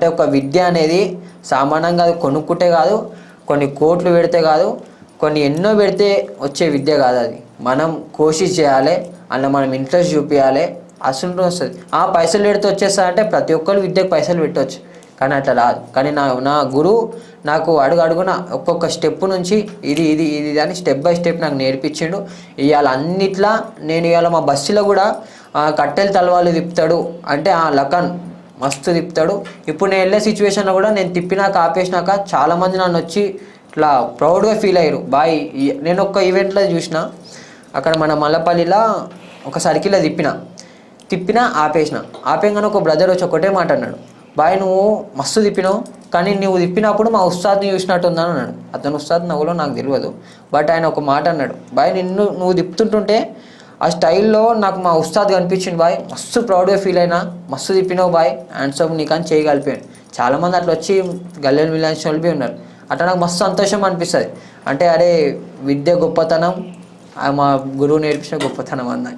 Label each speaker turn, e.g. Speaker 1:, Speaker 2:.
Speaker 1: అంటే ఒక విద్య అనేది సామాన్యంగా అది కొనుక్కుంటే కాదు, కొన్ని కోట్లు పెడితే కాదు, కొన్ని ఎన్నో పెడితే వచ్చే విద్య కాదు అది. మనం కోషిష్ చేయాలి, అలా మనం ఇంట్రెస్ట్ చూపించాలి, అసలు వస్తుంది. పైసలు పెడితే వచ్చేస్తా అంటే ప్రతి ఒక్కరు విద్యకు పైసలు పెట్టవచ్చు, కానీ అట్లా రాదు. కానీ నా గురువు నాకు అడుగు అడుగున ఒక్కొక్క స్టెప్ నుంచి ఇది ఇది ఇది అని స్టెప్ బై స్టెప్ నాకు నేర్పించిండు. ఇవాళ అన్నిట్లా నేను ఇవాళ మా బస్సులో కూడా కట్టెలు తలవాళ్ళు తిప్పుతాడు అంటే లకన్ మస్తు తిప్పుతాడు. ఇప్పుడు నేను వెళ్ళే సిచ్యువేషన్లో కూడా నేను తిప్పినాక ఆపేసినాక చాలామంది నన్ను వచ్చి ఇట్లా ప్రౌడ్గా ఫీల్ అయ్యారు. బాయ్ నేను ఒక ఈవెంట్లో చూసిన, అక్కడ మన మల్లపల్లిలో ఒక సర్కిల్లో తిప్పినా ఆపేయంగానే ఒక బ్రదర్ వచ్చి ఒకటే మాట అన్నాడు, బాయ్ నువ్వు మస్తు తిప్పినావు, కానీ నువ్వు తిప్పినప్పుడు మా ఉస్తాద్ని చూసినట్టుందని అన్నాడు. అతను ఉస్తాద్ నవ్వులో నాకు తెలియదు, బట్ ఆయన ఒక మాట అన్నాడు, బాయ్ నువ్వు తిప్పుతుంటుంటే ఆ స్టైల్లో నాకు మా ఉస్తాద్ కనిపించింది బాయ్, మస్తు ప్రౌడ్గా ఫీల్ అయినా, మస్తు తిప్పినావు బాయ్, హ్యాండ్సప్ నీకని చేయగలిపాను. చాలామంది అట్లా వచ్చి గల్లెలు మిలాన్స్ వెళ్ళిపోయి ఉన్నారు. అట్లా నాకు మస్తు సంతోషం అనిపిస్తుంది. అంటే అరే విద్య గొప్పతనం మా గురువు నేర్పించిన గొప్పతనం అన్న.